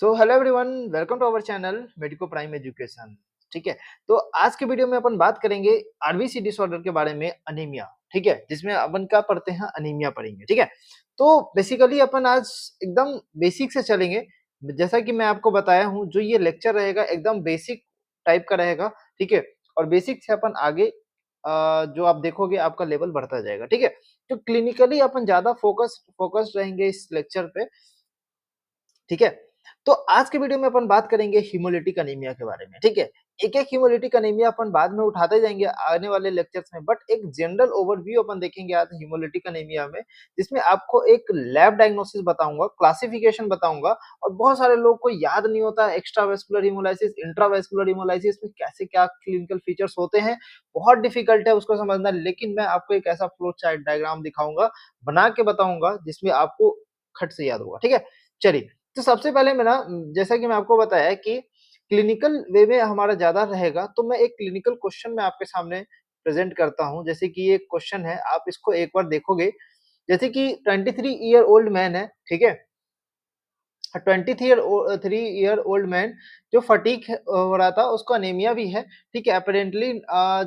So hello everyone, welcome to our channel Medico Prime Education. ठीक है। तो आज के वीडियो में अपन बात करेंगे आरबीसी डिसऑर्डर के बारे में, अनीमिया। ठीक है, जिसमें अपन क्या पढ़ते हैं, अनीमिया पढ़ेंगे। ठीक है। तो बेसिकली अपन आज एकदम बेसिक से चलेंगे। जैसा कि मैं आपको बताया हूँ, जो ये लेक्चर रहेगा एकदम बेसिक टाइप का रहेगा। ठीक है। और बेसिक से अपन आगे जो आप देखोगे आपका लेवल बढ़ता जाएगा। ठीक है। तो क्लिनिकली अपन ज्यादा फोकस्ड रहेंगे इस लेक्चर पे। ठीक है। तो आज के वीडियो में अपन बात करेंगे हीमोलिटिक अनीमिया के बारे में। ठीक है। एक-एक हीमोलिटिक अनीमिया अपन बाद में उठाते जाएंगे आने वाले लेक्चर्स में, बट एक जनरल ओवरव्यू अपन देखेंगे आज हीमोलिटिक अनीमिया में, जिसमें आपको एक लैब डायग्नोसिस बताऊंगा, क्लासिफिकेशन बताऊंगा। और बहुत सारे लोगों को याद नहीं होता एक्स्ट्रावेस्कुलर हीमोलाइसिस, इंट्रावेस्कुलर हीमोलाइसिस में कैसे क्या क्लिनिकल फीचर्स होते हैं। बहुत डिफिकल्ट है उसको समझना, लेकिन मैं आपको एक ऐसा फ्लो चार्ट डायग्राम दिखाऊंगा, बना के बताऊंगा, जिसमें आपको खट से याद होगा। ठीक है। चलिए, तो सबसे पहले मैं ना, जैसा कि मैं आपको बताया कि क्लिनिकल वे में हमारा ज़्यादा रहेगा, तो मैं एक क्लिनिकल क्वेश्चन मैं आपके सामने प्रेज़ेंट करता हूँ। जैसे कि ये क्वेश्चन है, आप इसको एक बार देखोगे। जैसे कि 23 ईयर ओल्ड मैन है, ठीक है? 3 ईयर ओल्ड मैन जो फटीग हो रहा था, उसको अनीमिया भी है, ठीक है? अपैरेंटली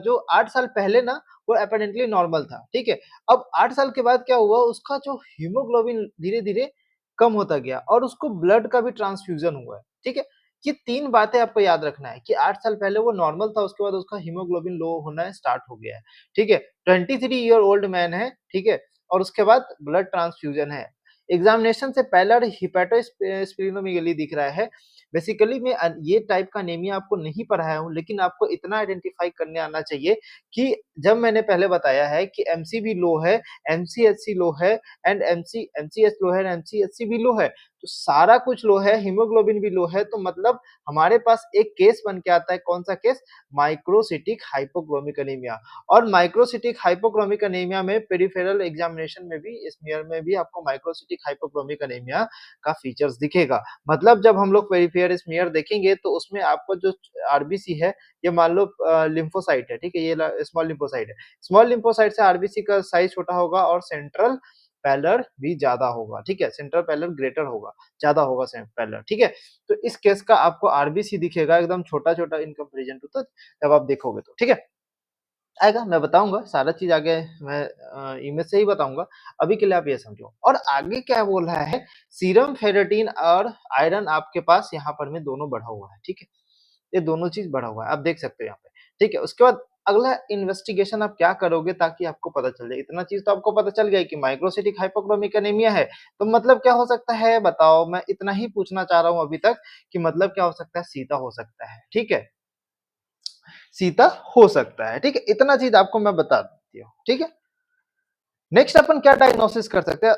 जो 8 साल पहले ना, वो अपैरेंटली नॉर्मल था, ठीक है? अब 8 साल के बाद क्या हुआ, उसका जो हीमोग्लोबिन धीरे-धीरे कम होता गया और उसको ब्लड का भी ट्रांसफ्यूजन हुआ है, ठीक है? ये 3 बातें आपको याद रखना है कि 8 साल पहले वो नॉर्मल था, उसके बाद उसका हीमोग्लोबिन लो होना स्टार्ट हो गया है, ठीक है? 23 ईयर ओल्ड मैन है, ठीक है? और उसके बाद ब्लड ट्रांसफ्यूजन है। एग्जामिनेशन से पहले और हिपेटोस्प्लेनोमेगाली दिख रहा है। बेसिकली मैं ये टाइप का अनीमिया आपको नहीं पढ़ाया हूँ, लेकिन आपको इतना आइडेंटिफाई करने आना चाहिए कि जब मैंने पहले बताया है कि एमसीबी लो है, एमसीएचसी लो है एंड एमसीएच लो है, एमसीएचसी भी लो है, तो सारा कुछ लो है, हीमोग्लोबिन भी लो है, तो मतलब हमारे पास एक केस बन के आता है। कौन सा केस? Microcytic hypochromic anaemia. और माइक्रोसिटिक हाइपोक्रोमिक अनीमिया में पेरिफेरल एग्जामिनेशन में भी, स्मीयर में भी आपको माइक्रोसिटिक हाइपोक्रोमिक अनीमिया का फीचर्स दिखेगा। मतलब जब हम लोग पेरिफेरल स्मीयर देखेंगे, तो उसमें आपको जो आरबीसी है, ये मान लो लिम्फोसाइट है, ठीक है? ये स्मॉल लिम्फोसाइट है। स्मॉल लिम्फोसाइट से आरबीसी का साइज छोटा होगा और सेंट्रल पैलर भी ज्यादा होगा, ठीक है? सेंट्रल पैलर ग्रेटर होगा, ज्यादा होगा पैलर, ठीक है? तो इस केस का आपको आरबीसी दिखेगा एकदम छोटा-छोटा इन कंपैरिजन टू, तो जब आप देखोगे तो, ठीक है? आएगा, मैं बताऊँगा सारा चीज़ आगे। मैं इमेज से ही बताऊँगा। अभी के लिए आप ये समझो। और आगे क्या बोल रहा है, सीरम फेरेटिन और आयरन आपके पास यहाँ पर में दोनों बढ़ा हुआ है, ठीक है? ये दोनों चीज़ बढ़ा हुआ है, आप देख सकते हो यहाँ पे, ठीक है? उसके बाद अगला इन्वेस्टिगेशन आप क्या करोगे ताकि आपको पता चल जाए? इतना चीज़ तो आपको पता चल गया कि माइक्रोसिटिक हाइपोक्रोमिक एनीमिया है, तो मतलब क्या हो सकता है बताओ? मैं इतना ही पूछना चाह रहा हूँ अभी तक कि मतलब क्या हो सकता है? सीता हो सकता है, ठीक है? सीता हो सकता है, ठीक है? इतना चीज़ आपको मैं बता देती हूँ, ठीक है? नेक्स्ट अपन क्या डायग्नोसिस कर सकते हैं?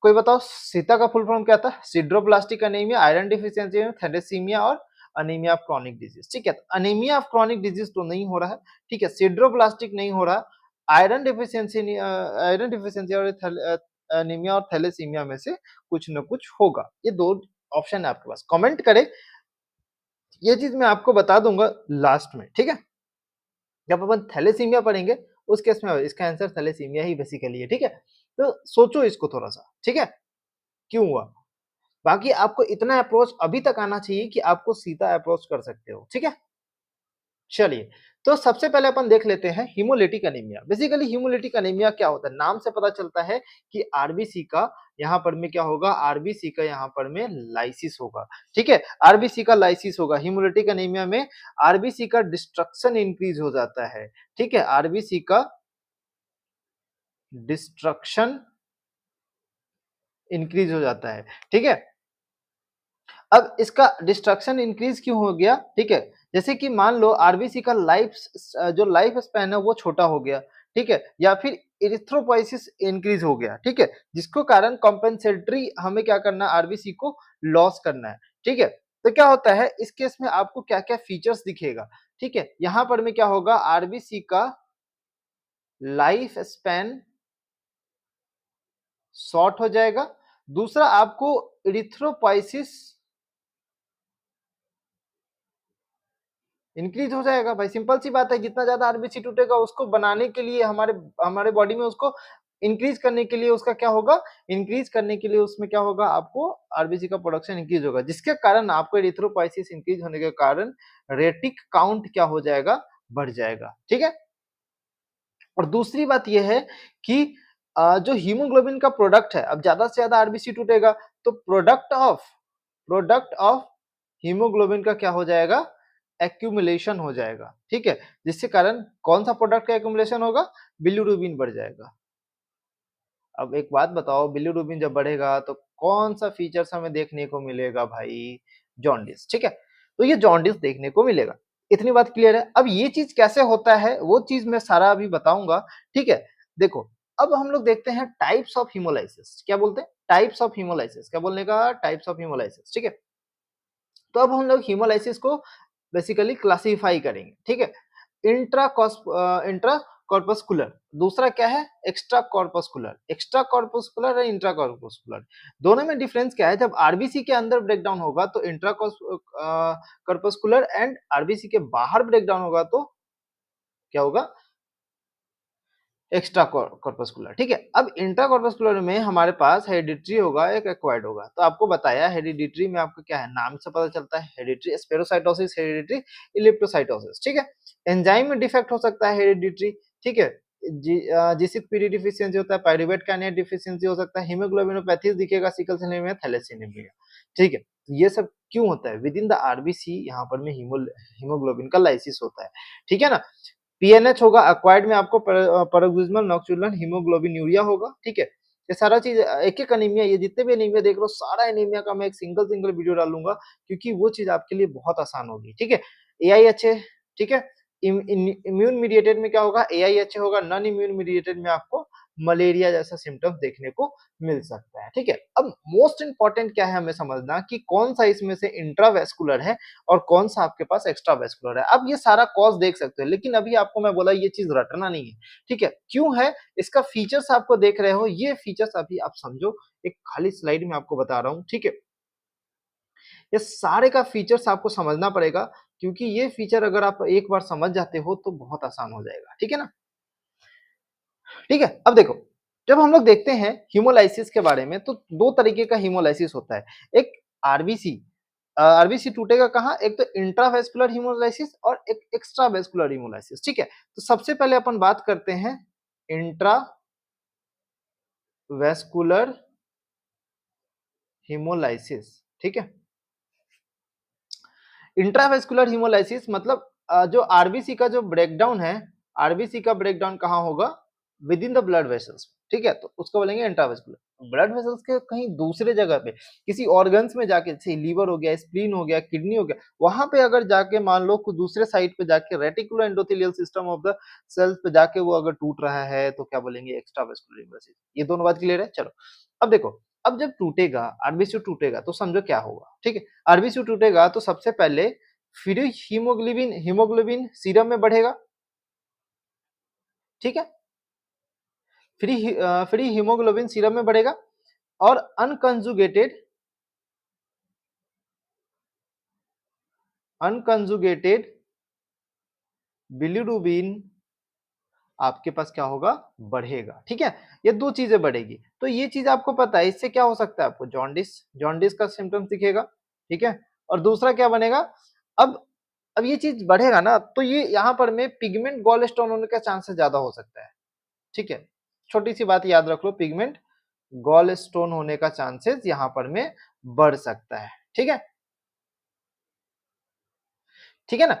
कोई बताओ, सीता का फुल फॉर्म क्या था? सिड्रोप्लास्टिक एनीमिया, आयरन डिफिशियंसी में थैलेसीमिया और अनीमिया ऑफ क्रॉनिक डिजीज, ठीक है? तो अनीमिया ऑफ क्रॉनिक डिजीज तो नहीं हो रहा है, ठीक है? सिड्रोप्लास्टिक नहीं हो रहा, आयरन डिफिशियंसी और अनीमिया और थैलेसीमिया में से कुछ न कुछ होगा। ये 2 ऑप्शन है आपके पास। कमेंट करें, ये चीज़ मैं आपको बता दूँगा लास्ट में, ठीक है? जब अपन थैलेसीमिया पढ़ेंगे, उस केस में इसका आंसर थैलेसीमिया ही बेसिकली है, ठीक है? तो सोचो इसको थोड़ा-सा, ठीक है? क्यों हुआ? बाकी आपको इतना अप्रोच अभी तक आना चाहिए कि आपको सीधा अप्रोच कर सकते हो, ठीक है? चलिए, तो सबसे पहले अपन देख लेते हैं haemolytic anaemia. Basically haemolytic anaemia क्या होता है? नाम से पता चलता है कि आरबीसी का यहाँ पर में क्या होगा? आरबीसी का यहाँ पर में लाइसिस होगा, ठीक है? आरबीसी का लाइसिस होगा। हीमोलिटिक एनीमिया में आरबीसी का डिस्ट्रक्शन इंक्रीज हो जाता है, ठीक है? आरबीसी का डिस्ट्रक्शन इंक्रीज हो जाता है, ठीक है? अब इसका डिस्ट्रक्शन इंक्रीज क्यों हो गया, ठीक है? जैसे कि मान लो आरबीसी का जो लाइफ स्पैन है वो छोटा हो गया, ठीक है? या फिर इरिथ्रोपोइसिस इंक्रीज हो गया, ठीक है? जिसको कारण कॉम्पेंसेटरी हमें क्या करना है, आरबीसी को लॉस करना है, ठीक है? तो क्या होता है इस केस में, आपको क्या-क्या फीचर्स दिखेगा, ठीक है? यहाँ पर में क्या होगा, आरबीसी का लाइफ स्पैन शॉर्ट हो जाएगा। दूसरा, आपको इरिथ्रोपोइसिस इंक्रीज हो जाएगा भाई, सिंपल सी बात है। जितना ज्यादा आरबीसी टूटेगा, उसको बनाने के लिए हमारे हमारे बॉडी में उसको इंक्रीज करने के लिए उसका क्या होगा, इंक्रीज करने के लिए उसमें क्या होगा, आपको आरबीसी का प्रोडक्शन इंक्रीज होगा, जिसके कारण आपको एरिथ्रोपोइसिस इंक्रीज होने के कारण रेटिक काउंट क्या हो जाएगा, बढ़ जाएगा। ठीक है। और दूसरी बात ये है कि जो हीमोग्लोबिन का प्रोडक्ट है, अब ज्यादा से ज्यादा आरबीसी टूटेगा तो प्रोडक्ट ऑफ हीमोग्लोबिन का क्या हो जाएगा, एक्यूमुलेशन हो जाएगा। ठीक है, जिसके कारण कौन सा प्रोडक्ट का एक्यूमुलेशन होगा, बिलीरुबिन बढ़ जाएगा। अब एक बात बताओ, बिलीरुबिन जब बढ़ेगा तो कौन सा फीचर्स हमें देखने को मिलेगा भाई, जॉन्डिस। ठीक है, तो ये जॉन्डिस देखने को मिलेगा। इतनी बात क्लियर है। अब ये चीज कैसे होता है वो चीज मैं सारा अभी बताऊंगा। ठीक है, देखो अब हम लोग देखते हैं टाइप्स ऑफ हीमोलाइसिस। क्या बोलते हैं, टाइप्स ऑफ हीमोलाइसिस। क्या बोलने का, टाइप्स ऑफ हीमोलाइसिस। ठीक है, तो अब हम लोग हीमोलाइसिस को बेसिकली क्लासिफाई करेंगे। ठीक है, इंट्रा इंट्रा कॉर्पस्कुलर, दूसरा क्या है, एक्स्ट्रा कॉर्पस्कुलर। एक्स्ट्रा कॉर्पस्कुलर और इंट्रा कॉर्पस्कुलर, दोनों में डिफरेंस क्या है, जब आरबीसी के अंदर ब्रेकडाउन होगा तो इंट्रा कॉर्पस्कुलर एंड आरबीसी के बाहर ब्रेकडाउन होगा तो क्या होगा, एक्स्ट्रा कॉर्पस्कुलर। ठीक है, अब इंट्रा कॉर्पस्कुलर में हमारे पास हेरिडिटरी होगा, एक एक्वायर्ड होगा। तो आपको बताया हेरिडिटरी में आपको क्या है, नाम से पता चलता है, हेरिडिटरी स्पेरोसाइटोसिस, हेरिडिटरी इलेप्टोसाइटोसिस। ठीक है, एंजाइम में डिफेक्ट हो सकता है हेरिडिटरी। ठीक है, जिसिक पीडी डिफिशियंसी होता है, पायरुवेट काइनेट डिफिशियंसी हो सकता है, हीमोग्लोबिनोपैथीज दिखेगा, सिकल सेल एनीमिया, थैलेसीमिया। ठीक है, ये सब क्यों होता है, विद इन द आरबीसी यहाँ पर में हीमोग्लोबिन का लाइसिस होता है। ठीक है ना, पीएनएच होगा, अक्वायर्ड में आपको पैराक्सिस्मल नॉक्चुलर हीमोग्लोबिनूरिया होगा। ठीक है, ये सारा चीज एक एक एनीमिया, ये जितने भी एनीमिया देख रहे हो सारा एनीमिया का मैं एक सिंगल सिंगल वीडियो डालूंगा, क्योंकि वो चीज आपके लिए बहुत आसान होगी। ठीक है, एआईएचए। ठीक है, इम्यून मीडिएटेड में क्या होगा, एआईएचए होगा, नॉन इम्यून मीडिएटेड में आपको मलेरिया जैसा सिम्टम्स देखने को मिल सकता है। ठीक है, अब मोस्ट इंपॉर्टेंट क्या है हमें समझना कि कौन सा इसमें से इंट्रावेस्कुलर है और कौन सा आपके पास एक्स्ट्रा वेस्कुलर है। अब ये सारा कॉज देख सकते हो, लेकिन अभी आपको मैं बोला ये चीज रटना नहीं है। ठीक है, क्यों है, इसका फीचर्स आपको देख रहे हो, ये फीचर्स अभी आप समझो, एक खाली स्लाइड में आपको बता रहा हूं। ठीक है, ये सारे का फीचर्स आपको समझना पड़ेगा, क्योंकि ये फीचर अगर आप एक बार समझ जाते हो तो बहुत आसान हो जाएगा। ठीक है ना, ठीक है, अब देखो जब हम लोग देखते हैं हीमोलाइसिस के बारे में तो दो तरीके का हीमोलाइसिस होता है। एक आरबीसी, आरबीसी टूटेगा कहाँ, एक तो इंट्रावेस्कुलर हीमोलाइसिस और एक एक्स्ट्रा वेस्कुलर हीमोलाइसिस। ठीक है, तो सबसे पहले अपन बात करते हैं इंट्रा वेस्कुलर हीमोलाइसिस। ठीक है, इंट्रावेस्कुलर हीमोलाइसिस मतलब जो आरबीसी का जो ब्रेकडाउन है, आरबीसी का ब्रेकडाउन कहाँ होगा, with in the blood vessels. ठीक है, तो उसको बोलेंगे इंट्रावेस्कुलर। ब्लड वेसल्स के कहीं दूसरे जगह पे किसी ऑर्गन्स में जाके, जैसे लीवर हो गया, स्प्लीन हो गया, किडनी हो गया, वहां पे अगर जाके मान लो कुछ दूसरे साइड पे जाके reticulo endothelial system of the cells पे जाके वो अगर टूट रहा है तो क्या बोलेंगे, एक्स्ट्रावेस्कुलर हीमोलाइसिस। ये दोनों बात क्लियर है। चलो अब देखो, अब जब टूटेगा आरबीसी टूटेगा तो समझो क्या होगा। ठीक है, आरबीसी टूटेगा तो सबसे पहले फिर हीमोग्लोबिन हीमोग्लोबिन सीरम में बढ़ेगा। ठीक है, फ्री हीमोग्लोबिन सीरम में बढ़ेगा और अनकंजुगेटेड बिलीरुबिन आपके पास क्या होगा, बढ़ेगा। ठीक है, ये दो चीजें बढ़ेगी, तो ये चीज आपको पता है, इससे क्या हो सकता है, आपको जॉन्डिस जॉन्डिस का सिम्टम्स दिखेगा। ठीक है, और दूसरा क्या बनेगा, अब अब ये चीज बढ़ेगा ना तो ये यहाँ पर में पिगमेंट गॉल स्टोन होने का चांसेस ज्यादा हो सकता है। ठीक है, छोटी सी बात याद रख लो, पिगमेंट गॉल स्टोन होने का चांसेस यहाँ पर में बढ़ सकता है। ठीक है, ठीक है ना,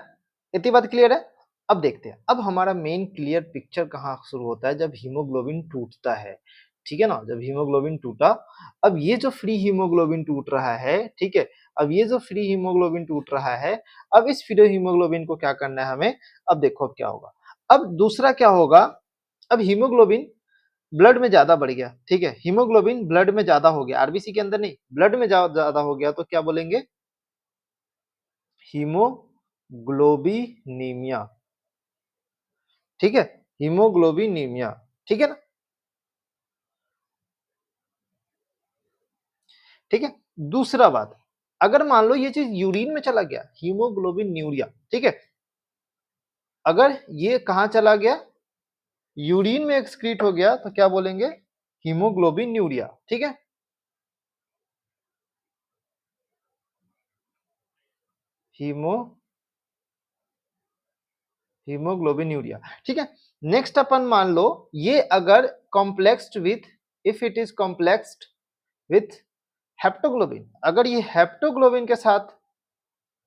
इतनी बात क्लियर है। अब देखते हैं, अब हमारा मेन क्लियर पिक्चर कहाँ शुरू होता है, जब हीमोग्लोबिन टूटता है। ठीक है ना, जब हीमोग्लोबिन टूटा, अब ये जो फ्री हीमोग्लोबिन टूट रहा है, ठीक है, अब ये जो फ्री हीमोग्लोबिन टूट रहा है, अब इस फ्री हीमोग्लोबिन को क्या करना है हमें, अब देखो अब क्या होगा। अब दूसरा क्या होगा, अब हीमोग्लोबिन ब्लड में ज्यादा बढ़ गया। ठीक है, हीमोग्लोबिन ब्लड में ज्यादा हो गया, आरबीसी के अंदर नहीं, ब्लड में ज्यादा हो गया, तो क्या बोलेंगे, हीमोग्लोबिनीमिया। ठीक है, हीमोग्लोबिनीमिया। ठीक है ना, ठीक है, दूसरा बात, अगर मान लो ये चीज यूरिन में चला गया, हीमोग्लोबिन न्यूरिया। ठीक है, अगर ये कहां चला गया, यूरिन में एक्सक्रीट हो गया तो क्या बोलेंगे? हीमोग्लोबिन्यूरिया, ठीक है? हीमो हीमोग्लोबिन्यूरिया, ठीक है? नेक्स्ट अपन मान लो ये अगर complexed with, if it is complexed with haptoglobin, अगर ये हेप्टोग्लोबिन के साथ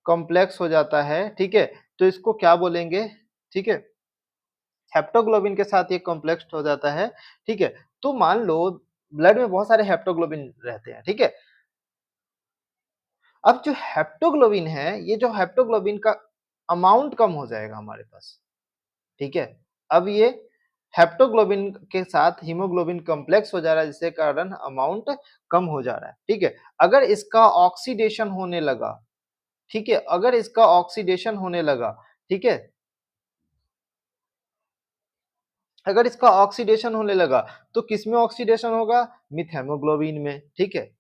कॉम्प्लेक्स हो जाता है, ठीक है? तो इसको क्या बोलेंगे? ठीक है? हेप्टोग्लोबिन के साथ ये कॉम्प्लेक्स हो जाता है, ठीक है? तो मान लो ब्लड में बहुत सारे हेप्टोग्लोबिन रहते हैं, ठीक है? अब जो हेप्टोग्लोबिन है, ये जो हेप्टोग्लोबिन का अमाउंट कम हो जाएगा हमारे पास, ठीक है? अब ये हेप्टोग्लोबिन के साथ हीमोग्लोबिन कॉम्प्लेक्स हो जा रहा है जिसके कारण अमाउंट कम हो जा रहा है, ठीक है? अगर इसका ऑक्सीडेशन होने लगा, ठीक है? अगर इसका ऑक्सीडेशन होने लगा, ठीक है? अगर इसका ऑक्सीडेशन होने लगा, तो किसमें ऑक्सीडेशन होगा? मिथहेमोग्लोबिन में, ठीक है?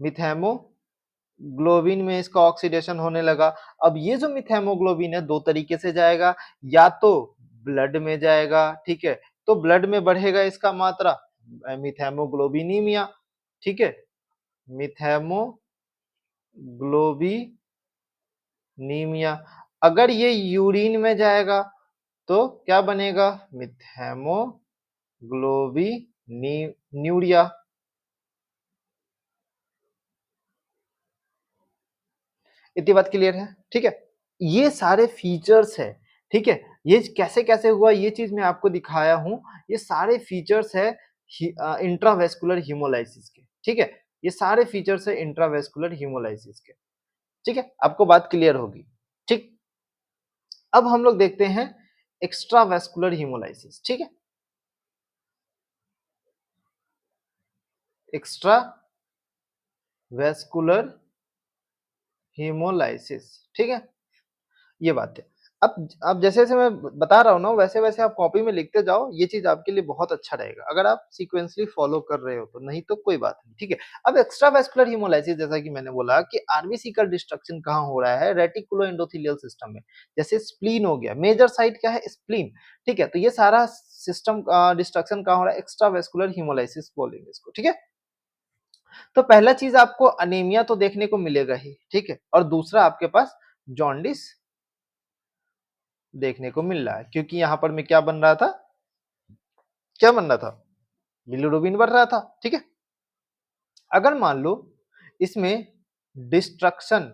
मिथहेमोग्लोबिन में इसका ऑक्सीडेशन होने लगा। अब ये जो मिथहेमोग्लोबिन है 2 तरीके से जाएगा, या तो ब्लड में जाएगा, ठीक है? तो ब्लड में बढ़ेगा इसका मात्रा, मिथहेमोग्लोबिनीमिया, ठीक है? मिथहेमोग्लोबिनीमिया। अगर ये यूरिन में जाएगा, तो क्या बनेगा? मिथहेमोग्लोबिन्यूरिया। इतनी बात क्लियर है, ठीक है? ये सारे फीचर्स है, ठीक है? ये कैसे-कैसे हुआ ये चीज़ मैं आपको दिखाया हूँ। ये सारे फीचर्स है इंट्रावेस्कुलर हीमोलाइसिस के, ठीक है? ये सारे फीचर्स है इंट्रावेस्कुलर हीमोलाइसिस के, ठीक है? आपको बात क्लियर होगी, ठीक? अब हम लोग देखते हैं एक्स्ट्रावेस्कुलर हीमोलाइसिस, ठीक है? एक्स्ट्रावेस्कुलर हीमोलाइसिस, ठीक है? ये बात है। अब जैसे-जैसे मैं बता रहा हूँ ना, वैसे-वैसे आप कॉपी में लिखते जाओ, ये चीज़ आपके लिए बहुत अच्छा रहेगा, अगर आप सीक्वेंसली फॉलो कर रहे हो तो, नहीं तो कोई बात नहीं, ठीक है? अब एक्स्ट्रावेस्कुलर हीमोलाइसिस जैसा कि मैंने बोला कि आरबीसी का डिस्ट्रक्शन कहाँ हो रहा है? रेटिकुलो एंडोथेलियल सिस्टम में। जैसे स्प्लीन हो गया, मेजर साइट क्या है? स्प्लीन, ठीक है? तो ये सारा सिस्टम डिस्ट्रक्शन कहाँ हो रहा है? एक्स्ट्रावेस्कुलर हीमोलाइसिस बोलेंगे इसको, ठीक है? तो पहला चीज़ आपको अनीमिया तो देखने को मिलेगा ही, ठीक है? और दूसरा आपके पास जॉन्डिस देखने को मिल रहा है, क्योंकि यहाँ पर में क्या बन रहा था? क्या बन रहा था? बिलिरुबिन बन रहा था, ठीक है? अगर मान लो इसमें डिस्ट्रक्शन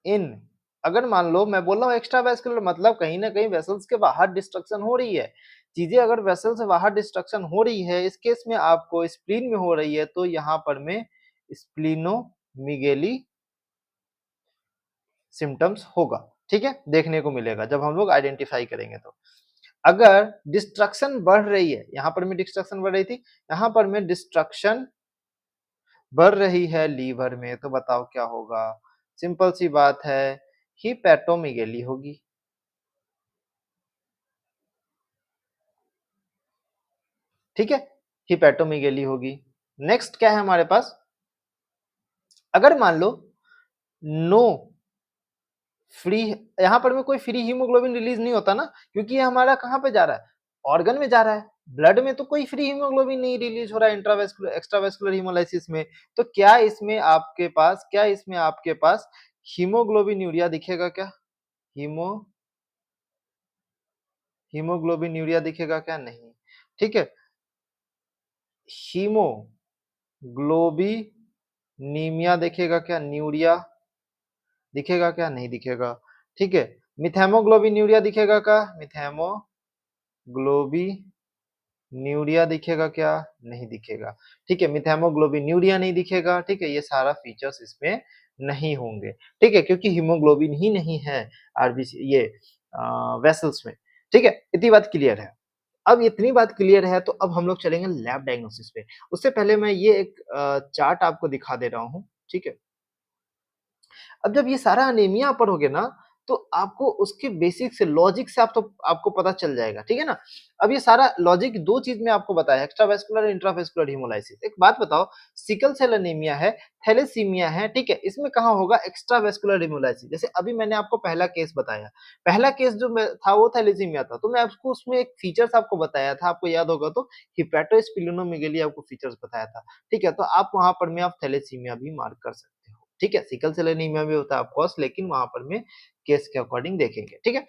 इन, अगर मान लो मैं बोल रहा हूँ एक्स्ट्रावेस्कुलर मतलब कहीं न कहीं वेसल्स के बाहर डिस्ट्रक्शन हो रही है। चीज़ें अगर वेसल से बाहर डिस्ट्रक्शन हो रही है, इस केस में आपको स्प्लीन में हो रही है, तो यहाँ पर में स्प्लीनोमेगेली सिम्पटम्स होगा, ठीक है? देखने को मिलेगा जब हम लोग आइडेंटिफाई करेंगे तो। अगर डिस्ट्रक्शन बढ़ रही है, यहाँ पर में डिस्ट्रक्शन बढ़ रही थी, यहाँ पर में डिस्ट्रक्शन बढ़ रही है लीवर में, तो बताओ क्या होगा? सिंपल सी बात है, हिपैटोमेगैली होगी, ठीक है? हिपैटोमेगैली होगी। नेक्स्ट क्या है हमारे पास? अगर मान लो नो फ्री, यहाँ पर में कोई फ्री हीमोग्लोबिन रिलीज नहीं होता ना, क्योंकि ये हमारा कहाँ पे जा रहा है? ऑर्गन में जा रहा है। ब्लड में तो कोई फ्री हीमोग्लोबिन नहीं रिलीज हो रहा है इंट्रावेस्कुलर एक्स्ट्रावेस्कुलर हीमोलाइसिस में। तो क्या इसमें आपके पास हीमोग्लोबिन यूरिया दिखेगा क्या? हीमो हीमोग्लोबिन यूरिया दिखेगा क्या? नहीं। ठीक है? हीमोग्लोबिनीमिया दिखेगा क्या? न्यूरिया दिखेगा क्या? नहीं दिखेगा। ठीक है? मिथैमोग्लोबिन यूरिया दिखेगा क्या? मिथैमोग्लोबिन्यूरिया दिखेगा क्या? नहीं दिखेगा। ठीक है? मिथैमोग्लोबिन्यूरिया नहीं दिखेगा, ठीक है? ये सारा फीचर्स इसमें नहीं होंगे, ठीक है? क्योंकि हीमोग्लोबिन ही नहीं है आरबीसी ये वेसल्स में, ठीक है? इतनी बात क्लियर है। अब इतनी बात क्लियर है तो अब हम लोग चलेंगे लैब डायग्नोसिस पे। उससे पहले मैं ये एक चार्ट आपको दिखा दे रहा हूँ, ठीक है? अब जब ये सारा अनीमिया पर हो गया ना, तो आपको उसके बेसिक से लॉजिक से आप तो आपको पता चल जाएगा, ठीक है ना? अब ये सारा लॉजिक 2 चीज़ में आपको बताया, एक्स्ट्रावेस्कुलर और इंट्रावेस्कुलर हेमोलाइसिस। एक बात बताओ, सिकल सेल एनीमिया है, थैलेसीमिया है, ठीक है? इसमें कहाँ होगा एक्स्ट्रावेस्कुलर हेमोलाइसिस। जैसे अभी मैंने आपको पहला केस बताया, पहला केस जो मैं था वो थैलेसीमिया था, तो मैं आपको उसमें एक फीचर्स आपको बताया था, आपको याद होगा तो हिपैटोस्प्लिनोमेगाली आपको फीचर्स बताया था, ठीक है? तो आप वहाँ पर में आप थैलेसीमिया भी मार्क कर सकते हो, ठीक है? सिकल सेल एनीमिया भी होता है ऑफ कोर्स, लेकिन वहाँ पर में केस के अकॉर्डिंग देखेंगे, ठीक है?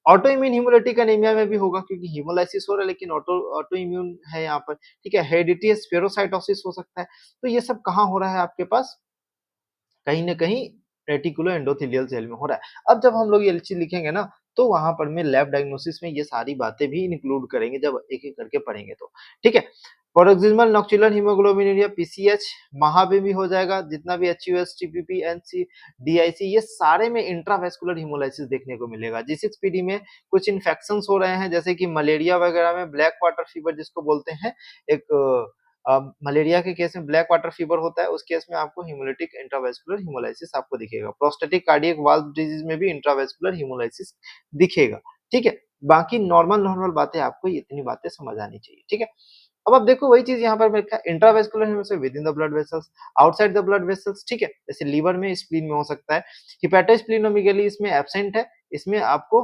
ऑटो इम्यून हेमोलिटिक एनीमिया में भी होगा क्योंकि हेमोलाइसिस हो रहा है लेकिन ऑटो इम्यून है यहाँ पर, ठीक है? हेरेडिटी स्पेरोसाइटोसिस हो सकता है। तो ये सब कहाँ हो रहा है आपके पास? कहीं न कहीं रेटिकुलो एंडोथेलियल सेल में हो रहा है। अब जब हम लोग ये चीज़ लिखेंगे ना, तो वहाँ पर में लैब डायग्नोसिस में ये सारी बातें भी इंक्लूड करेंगे जब एक-एक करके पढ़ेंगे तो, ठीक है? पैराक्सिस्मल नॉक्टियुलर हीमोग्लोबिनुरिया पीसीएच वहाँ पे भी हो जाएगा, जितना भी एचयूएस, टीपीपी, एनसी, डीआईसी ये सारे में इंट्रावेस्कुलर हेमोलाइसिस देखने को मिलेगा। G6PD में कुछ इन्फेक्शंस हो रहे हैं जैसे कि मलेरिया वगैरह में ब्लैक वाटर फीवर जिसको बोलते हैं, एक मलेरिया के केस में ब्लैक वाटर फीवर होता है, उस केस में आपको हेमोलिटिक इंट्रावेस्कुलर हेमोलाइसिस आपको दिखेगा। प्रोस्टैटिक कार्डियक वाल्व डिजीज में भी इंट्रावेस्कुलर हेमोलाइसिस दिखेगा, ठीक है? बाकी नॉर्मल बातें आपको इतनी बातें समझ आनी चाहिए, ठीक है? अब आप देखो वही चीज़ यहाँ पर मैं लिखा है intravascular haemolysis within the blood vessels, outside the blood vessels, ठीक है? जैसे लीवर में, स्प्लीन में हो सकता है। हेपेटोस्प्लिनोमेगाली इसमें एब्सेंट है, इसमें आपको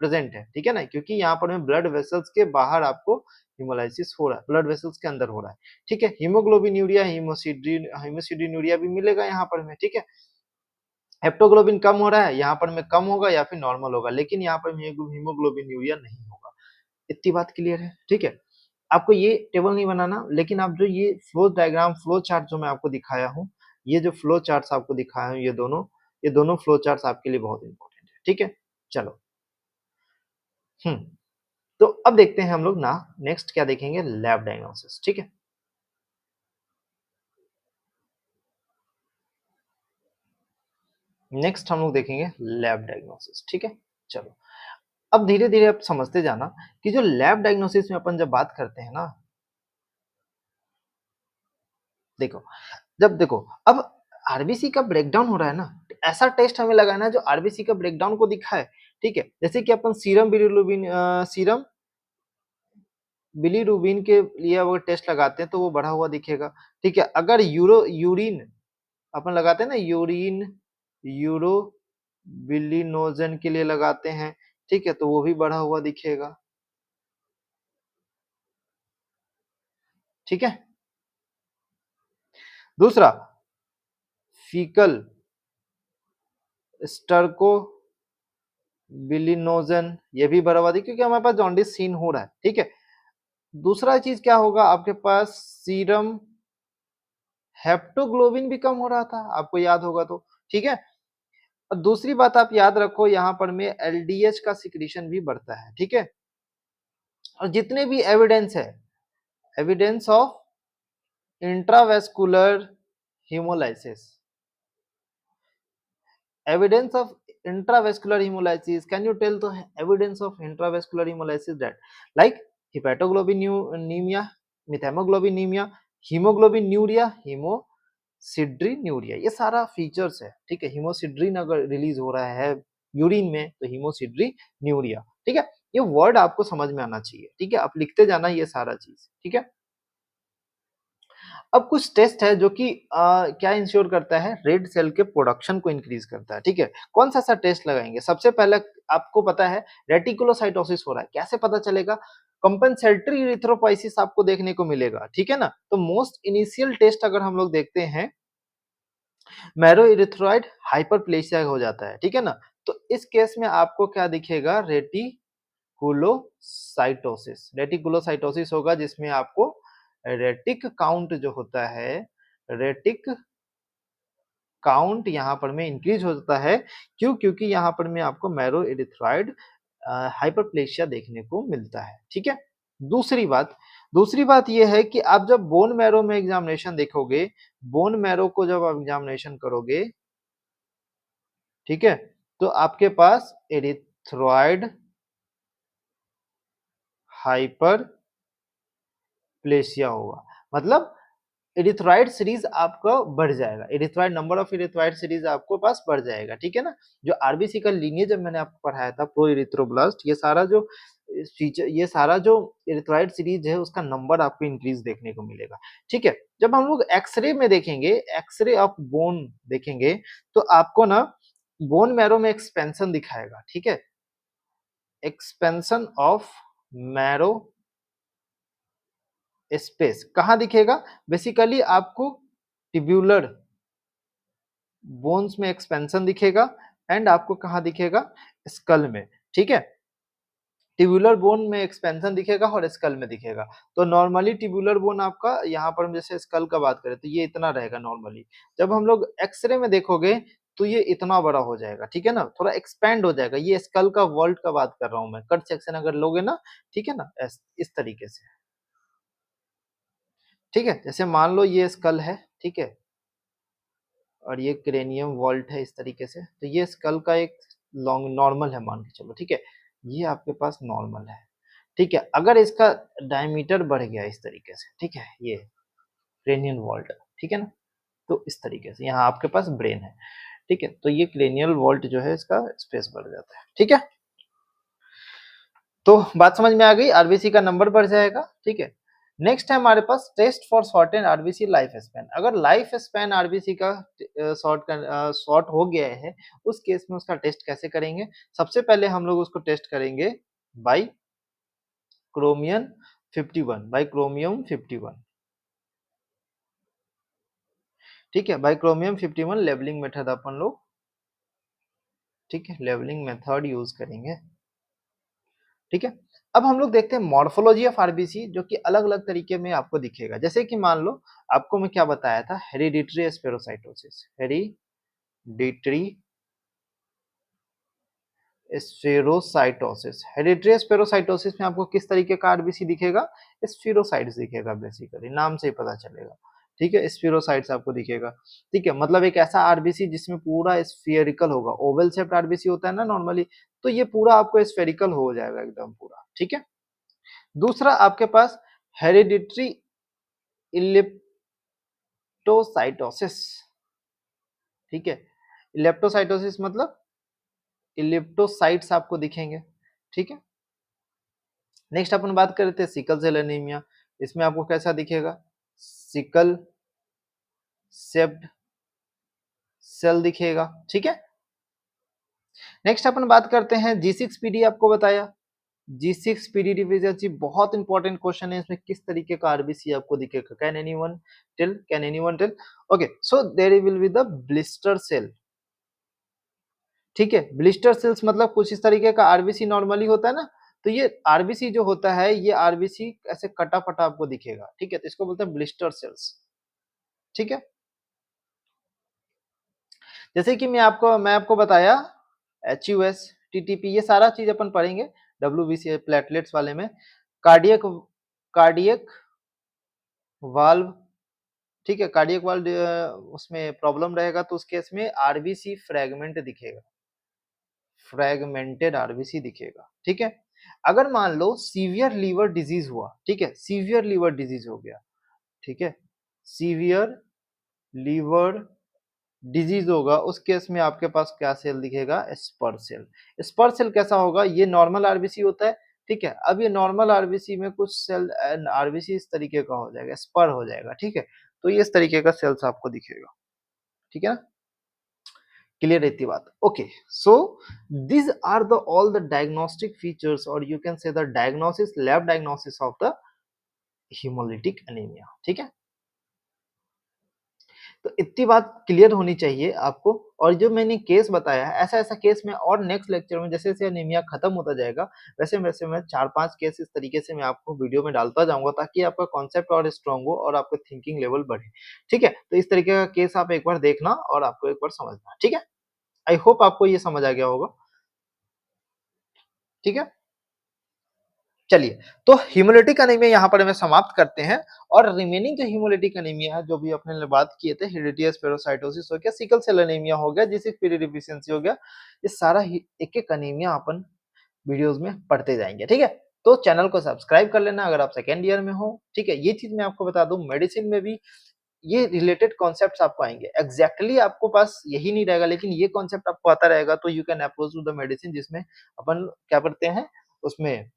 प्रेजेंट है, ठीक है ना? क्योंकि यहाँ पर में ब्लड वेसल्स के बाहर आपको हेमोलाइसिस हो रहा है, ब्लड वेसल्स के अंदर हो रहा है, ठीक है? हीमोग्लोबिनूरिया, हीमोसिडोनियूरिया भी मिलेगा यहाँ पर में, ठीक है? हेप्टोग्लोबिन कम हो रहा है, यहाँ पर में कम होगा या फिर नॉर्मल होगा, लेकिन यहाँ पर हीमोग्लोबिनूरिया नहीं होगा। इतनी बात क्लियर है, ठीक है? आपको ये टेबल नहीं बनाना, लेकिन आप जो ये फ्लो डायग्राम, फ्लो चार्ट जो मैं आपको दिखाया हूँ, ये जो फ्लो चार्ट्स आपको दिखाया हूँ ये दोनों फ्लो चार्ट्स आपके लिए बहुत इंपॉर्टेंट है, ठीक है? चलो, हुँ, तो अब देखते हैं हम लोग ना नेक्स्ट क्या देखेंगे लैब डायग्नोसिस, ठीक है? नेक्स्ट हम लोग देखेंगे लैब डायग्नोसिस, ठीक है? चलो, अब धीरे-धीरे आप समझते जाना कि जो लैब डायग्नोसिस में अपन जब बात करते हैं ना, देखो जब देखो अब आरबीसी का ब्रेकडाउन हो रहा है ना, ऐसा टेस्ट हमें लगाना है जो आरबीसी का ब्रेकडाउन को दिखाए, ठीक है? जैसे कि अपन सीरम बिलीरुबिन के लिए अगर टेस्ट लगाते हैं तो वो बढ़ा हुआ दिखेगा, ठीक है? अगर यूरिन अपन लगाते हैं ना यूरोबिलिनोजन के लिए लगाते हैं, ठीक है? तो वो भी बढ़ा हुआ दिखेगा, ठीक है? दूसरा फीकल स्टर्को बिलिनोजन ये भी बढ़ा हुआ क्योंकि हमारे पास जॉन्डिस सीन हो रहा है, ठीक है? दूसरा चीज़ क्या होगा आपके पास सीरम हेप्टोग्लोबिन भी कम हो रहा था, आपको याद होगा तो, ठीक है? और दूसरी बात आप याद रखो यहाँ पर में एलडीएच का सिक्रीशन भी बढ़ता है, ठीक है? और जितने भी एविडेंस है, evidence of intravascular hemolysis, evidence of intravascular hemolysis, can you tell the evidence of intravascular hemolysis that like hepatoglobinuria, methemoglobinemia, हीमोग्लोबिन्यूरिया, हीमोसिड्रीन्यूरिया, ये सारा फीचर्स है, ठीक है? हीमोसिड्रीन अगर रिलीज हो रहा है यूरिन में तो हीमोसिड्रीन्यूरिया, ठीक है? ये वर्ड आपको समझ में आना चाहिए, ठीक है? आप लिखते जाना ये सारा चीज, ठीक है? अब कुछ टेस्ट है जो कि क्या इंश्योर करता है रेड सेल के प्रोडक्शन को इंक्रीज करता है, ठीक है? कौन सा ऐसा टेस्ट लगाएंगे? सबसे पहले आपको पता है रेटिकुलोसाइटोसिस हो रहा है, कैसे पता चलेगा? कंपेंसेटरी इरिथ्रोपोइसिस आपको देखने को मिलेगा, ठीक है ना? तो मोस्ट इनिशियल टेस्ट अगर हम लोग देखते हैं मैरो इरिथ्रोइड हाइपरप्लेसिया हो जाता है, ठीक है ना? तो इस केस में आपको क्या दिखेगा? रेटिकुलोसाइटोसिस होगा जिसमें आपको रेटिक काउंट जो होता है, रेटिक काउंट यहाँ पर में इंक्रीज हो जाता है। क्यों? क्योंकि यहाँ पर में आपको मैरो इरिथ्रॉइड हाइपरप्लेसिया देखने को मिलता है, ठीक है? दूसरी बात ये है कि आप जब बोन मैरो में एग्जामिनेशन देखोगे, बोन मैरो को जब आप एग्जामिनेशन करोगे, ठीक है? तो आपके पास एरिथ्रॉइड हाइपरप्लेसिया होगा। मतलब एरिथ्रॉइड सीरीज आपका बढ़ जाएगा, एरिथ्रॉइड नंबर ऑफ एरिथ्रॉइड सीरीज आपको पास बढ़ जाएगा, ठीक है ना। जो आरबीसी का लीनिएज जब मैंने आपको पढ़ाया था प्रो एरिथ्रोब्लास्ट, ये सारा जो फीचर, ये सारा जो एरिथ्रॉइड सीरीज है उसका नंबर आपको इंक्रीज देखने को मिलेगा, ठीक है। जब हम लोग एक्सरे में देखेंगे, एक्सरे ऑफ बोन देखेंगे, तो आपको ना बोन मैरो में एक्सपेंशन दिखाएगा, ठीक है। एक्सपेंशन ऑफ मैरो स्पेस कहाँ दिखेगा, बेसिकली आपको टिब्यूलर बोन्स में एक्सपेंशन दिखेगा, एंड आपको कहाँ दिखेगा, स्कल में, ठीक है। टिब्यूलर बोन में एक्सपेंशन दिखेगा और स्कल में दिखेगा। तो नॉर्मली टिब्यूलर बोन आपका यहाँ पर हम जैसे स्कल का बात करें तो ये इतना रहेगा नॉर्मली। जब हम लोग एक्सरे में देखोगे तो ये इतना बड़ा हो जाएगा, ठीक है ना, थोड़ा एक्सपेंड हो जाएगा। ये स्कल का वॉल्ट का बात कर रहा हूँ मैं, कट सेक्शन अगर लोगे ना, ठीक है ना, इस तरीके से, ठीक है। जैसे मान लो ये स्कल है, ठीक है, और ये क्रेनियम वॉल्ट है इस तरीके से, तो ये स्कल का एक लॉन्ग नॉर्मल है मान के चलो, ठीक है। ये आपके पास नॉर्मल है, ठीक है। अगर इसका डायमीटर बढ़ गया इस तरीके से, ठीक है, ये क्रेनियल वॉल्ट, ठीक है ना, तो इस तरीके से यहाँ आपके पास ब्रेन है, ठीक है, तो ये क्रेनियल वॉल्ट जो है इसका स्पेस बढ़ जाता है, ठीक है। तो बात समझ में आ गई, आरबीसी का नंबर बढ़ जाएगा, ठीक है। नेक्स्ट है हमारे पास test for short and RBC life span. अगर लाइफ स्पैन आरबीसी का शॉर्ट हो गया है, उस केस में उसका टेस्ट कैसे करेंगे। सबसे पहले हम लोग उसको टेस्ट करेंगे बाई क्रोमियम 51, बाई क्रोमियम 51, ठीक है, बाई क्रोमियम 51 लेवलिंग मेथड अपन लोग, ठीक है, लेवलिंग मेथड यूज करेंगे, ठीक है। अब हम लोग देखते हैं मॉर्फोलॉजी ऑफ आरबीसी, जो कि अलग अलग तरीके में आपको दिखेगा। जैसे कि मान लो आपको मैं क्या बताया था, हेरिडिटरी स्पेरोसाइटोसिस, हेरिडिटरी स्फेरोसाइटोसिस। हेरिडिटरी स्पेरोसाइटोसिस में आपको किस तरीके का आरबीसी दिखेगा, स्फीरोसाइट्स दिखेगा, बेसिकली नाम से ही पता चलेगा, ठीक है, स्फीरोसाइट्स आपको दिखेगा, ठीक है। मतलब एक ऐसा आरबीसी जिसमें पूरा स्फेरिकल होगा, ओवल शेप्ड आरबीसी होता है ना नॉर्मली, तो ये पूरा आपको स्फेरिकल हो जाएगा एकदम पूरा, ठीक है। दूसरा आपके पास हेरिडिटरी इलिप्टोसाइटोसिस, ठीक है। इलेप्टोसाइटोसिस मतलब इलिप्टोसाइट्स आपको दिखेंगे, ठीक है। नेक्स्ट अपन बात करते हैं सिकल सेल एनीमिया। इसमें आपको कैसा दिखेगा, सिकल सेप्ड सेल दिखेगा, ठीक है। नेक्स्ट अपन बात करते हैं G6PD, आपको बताया G6PD डिफिशियंसी बहुत इंपॉर्टेंट क्वेश्चन है। इसमें किस तरीके का आरबीसी आपको दिखेगा, can anyone tell. Okay, so there will be the blister cell, ठीक है। ब्लिस्टर सेल्स मतलब कुछ इस तरीके का आरबीसी नॉर्मली होता है ना, तो ये आरबीसी जो होता है, ये आरबीसी ऐसे कटा फटा आपको दिखेगा, ठीक है, तो इसको बोलते हैं ब्लिस्टर सेल्स, ठीक है। जैसे कि मैं आपको बताया HUS, TTP, ये सारा चीज अपन पढ़ेंगे WBC प्लेटलेट्स वाले में। कार्डियक कार्डियक वाल्व, ठीक है, कार्डियक वाल्व उसमें प्रॉब्लम रहेगा तो उस केस में आरबीसी फ्रेगमेंट दिखेगा, फ्रेगमेंटेड आरबीसी दिखेगा, ठीक है। अगर मान लो सीवियर लीवर डिजीज हुआ, ठीक है, सीवियर लीवर डिजीज हो गया, ठीक है, सीवियर लीवर डिजीज होगा, उस केस में आपके पास क्या सेल दिखेगा, स्पर सेल। स्पर सेल कैसा होगा, ये नॉर्मल आरबीसी होता है, ठीक है। अब ये नॉर्मल आरबीसी में कुछ सेल आरबीसी इस तरीके का हो जाएगा, स्पर हो जाएगा, ठीक है। तो ये इस तरीके का सेल्स आपको दिखेगा, ठीक है ना, क्लियर रहती बात। Okay, so these are the all the diagnostic features, और you can say the diagnosis, lab diagnosis of the haemolytic anaemia, ठीक है। तो इतनी बात क्लियर होनी चाहिए आपको। और जो मैंने केस बताया है, ऐसा ऐसा केस में और नेक्स्ट लेक्चर में जैसे जैसे एनीमिया खत्म होता जाएगा, वैसे वैसे मैं 4-5 केस इस तरीके से मैं आपको वीडियो में डालता जाऊंगा, ताकि आपका कॉन्सेप्ट और स्ट्रांग हो और आपका थिंकिंग लेवल बढ़े, ठीक है। तो इस तरीके का केस आप एक बार देखना और आपको एक बार समझना, ठीक है। आई होप आपको ये समझ आ गया होगा, ठीक है। चलिए, तो हीमोलिटिक एनीमिया यहाँ पर हमें समाप्त करते हैं। और रिमेनिंग जो हीमोलिटिक एनीमिया है, जो भी अपने ने बात किए थे, हेरिडिटी स्पेरोसाइटोसिस हो गया, सिकल सेल एनीमिया हो गया, G6PD डिफिशियंसी हो गया, ये सारा एक एक एनीमिया अपन वीडियोस में पढ़ते जाएंगे, ठीक है। तो चैनल को सब्सक्राइब कर लेना अगर आप सेकेंड ईयर में हो, ठीक है। ये चीज मैं आपको बता दूं, मेडिसिन में भी ये रिलेटेड कॉन्सेप्ट्स आपको आएँगे। एग्ज़ैक्टली आपको पास यही नहीं रहेगा लेकिन ये कॉन्सेप्ट आपको आता रहेगा तो you can approach to the medicine जिसमें अपन क्या करते हैं उसमें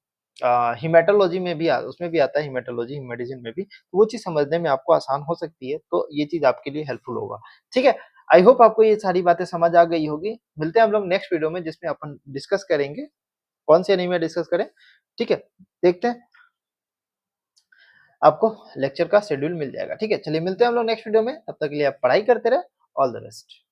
हेमेटोलॉजी में भी उसमें भी आता है हेमेटोलॉजी मेडिसिन में भी, तो वो चीज़ समझने में आपको आसान हो सकती है, तो ये चीज़ आपके लिए हेल्पफुल होगा। ठीक है? आई होप आपको ये सारी बातें समझ आ गई होगी। मिलते हैं हम लोग नेक्स्ट वीडियो में जिसमें अपन डिस्कस करेंगे, कौन सी एनीमिया डिस्कस करें, ठीक है? देखते हैं, आपको लेक्चर का शेड्यूल मिल जाएगा, ठीक है? चलिए मिलते हैं हम लोग नेक्स्ट वीडियो में, तब तक के लिए आप पढ़ाई करते रहें, ऑल द बेस्ट।